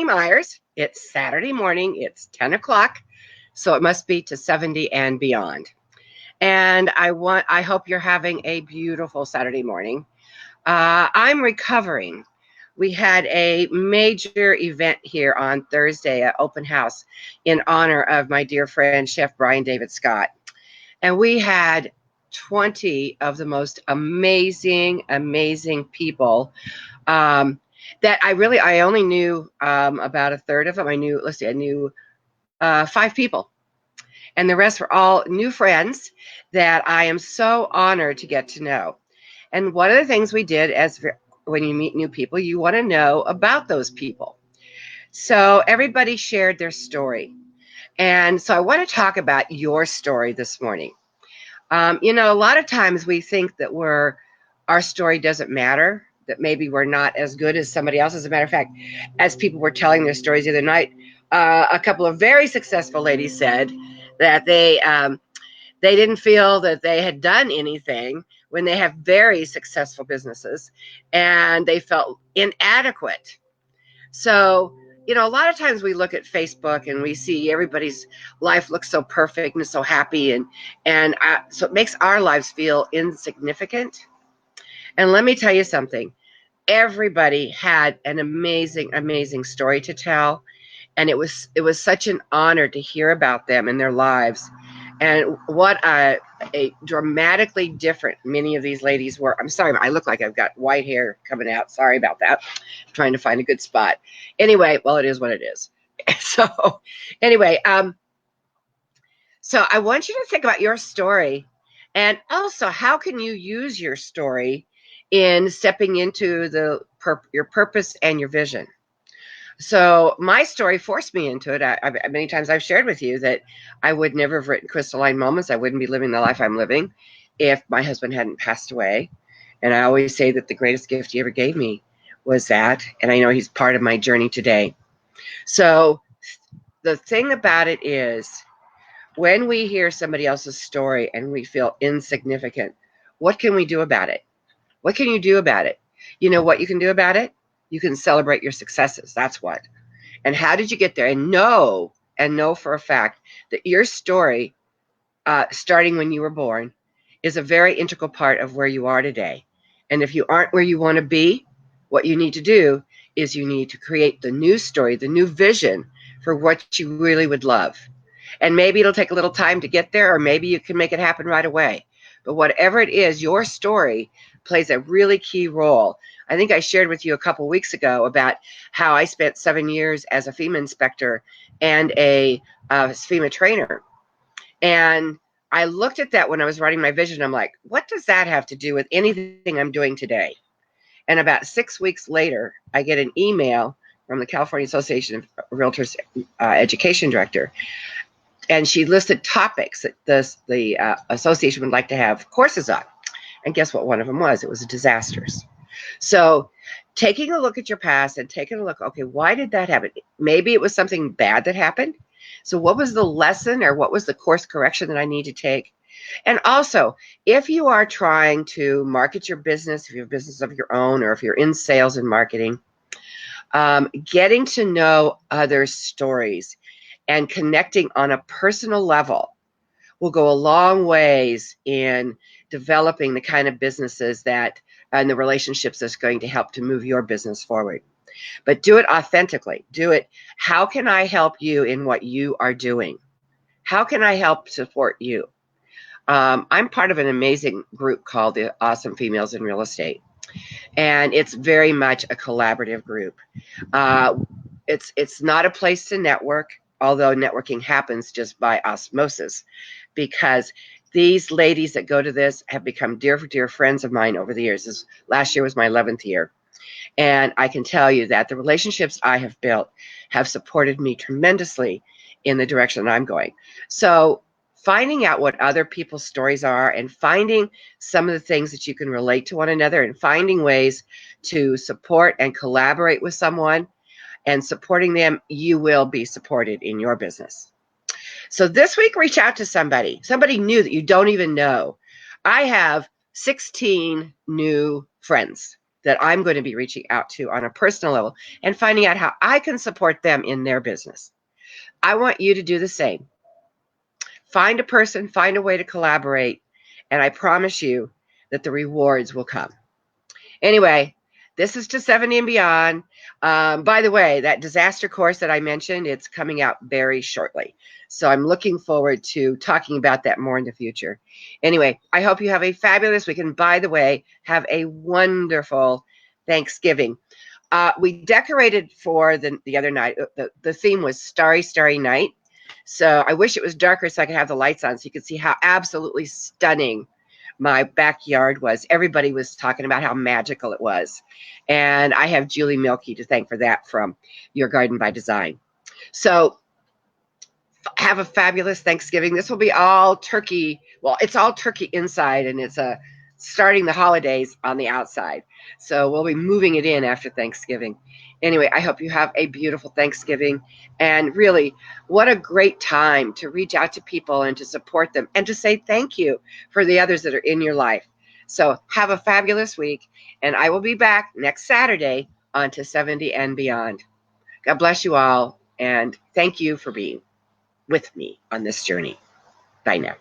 Myers. It's Saturday morning. It's 10 o'clock. So it must be to 70 and beyond. And I hope you're having a beautiful Saturday morning. I'm recovering. We had a major event here on Thursday, an open house in honor of my dear friend, Chef Brian David Scott. And we had 20 of the most amazing, amazing people that I only knew about a third of them. I knew 5 people. And the rest were all new friends that I am so honored to get to know. And one of the things we did when you meet new people, you want to know about those people. So everybody shared their story. And so I want to talk about your story this morning. A lot of times we think that our story doesn't matter, that maybe we're not as good as somebody else. As a matter of fact, as people were telling their stories the other night, a couple of very successful ladies said that they didn't feel that they had done anything when they have very successful businesses, and they felt inadequate. So, a lot of times we look at Facebook and we see everybody's life looks so perfect and so happy, and so it makes our lives feel insignificant. And let me tell you something. Everybody had an amazing, amazing story to tell, and it was such an honor to hear about them and their lives. And what a dramatically different many of these ladies were. I'm sorry, I look like I've got white hair coming out. Sorry about that. I'm trying to find a good spot. Anyway, well, it is what it is. So anyway, so I want you to think about your story, and also how can you use your story in stepping into your purpose and your vision. So my story forced me into it. Many times I've shared with you that I would never have written Crystalline Moments. I wouldn't be living the life I'm living if my husband hadn't passed away. And I always say that the greatest gift he ever gave me was that. And I know he's part of my journey today. So the thing about it is, when we hear somebody else's story and we feel insignificant, what can we do about it? What can you do about it? You know what you can do about it? You can celebrate your successes. That's what. And how did you get there? And know for a fact that your story, starting when you were born, is a very integral part of where you are today. And if you aren't where you want to be, what you need to do is you need to create the new story, the new vision for what you really would love. And maybe it'll take a little time to get there, or maybe you can make it happen right away. But whatever it is, your story plays a really key role. I think I shared with you a couple weeks ago about how I spent 7 years as a FEMA inspector and a FEMA trainer. And I looked at that when I was writing my vision. I'm like, what does that have to do with anything I'm doing today? And about 6 weeks later, I get an email from the California Association of Realtors education director. And she listed topics that the association would like to have courses on. And guess what one of them was? It was disasters. So taking a look at your past and taking a look, okay, why did that happen? Maybe it was something bad that happened. So what was the lesson, or what was the course correction that I need to take? And also, if you are trying to market your business, if you have a business of your own, or if you're in sales and marketing, getting to know other stories and connecting on a personal level will go a long ways in developing the kind of businesses and the relationships that's going to help to move your business forward. But do it authentically. Do it. How can I help you in what you are doing? How can I help support you? I'm part of an amazing group called the Awesome Females in Real Estate, and it's very much a collaborative group. It's not a place to network, although networking happens just by osmosis, because these ladies that go to this have become dear friends of mine over the years. Last year was my 11th year. And I can tell you that the relationships I have built have supported me tremendously in the direction that I'm going. So finding out what other people's stories are, and finding some of the things that you can relate to one another, and finding ways to support and collaborate with someone and supporting them, you will be supported in your business. So this week, reach out to somebody new that you don't even know. I have 16 new friends. that I'm going to be reaching out to on a personal level and finding out how I can support them in their business. I want you to do the same. Find a person, find a way to collaborate, and I promise you that the rewards will come. Anyway, this is to 70 and beyond. By the way, that disaster course that I mentioned, it's coming out very shortly. So I'm looking forward to talking about that more in the future. Anyway, I hope you have a fabulous week. And by the way, have a wonderful Thanksgiving. We decorated for the other night. The theme was Starry, Starry Night. So I wish it was darker so I could have the lights on so you could see how absolutely stunning my backyard was. Everybody was talking about how magical it was. And I have Julie Milkey to thank for that from Your Garden by Design. So have a fabulous Thanksgiving. This will be all turkey. Well, it's all turkey inside, and it's starting the holidays on the outside. So we'll be moving it in after Thanksgiving. Anyway, I hope you have a beautiful Thanksgiving. And really, what a great time to reach out to people and to support them and to say thank you for the others that are in your life. So have a fabulous week. And I will be back next Saturday on To 70 and Beyond. God bless you all. And thank you for being with me on this journey. Bye now.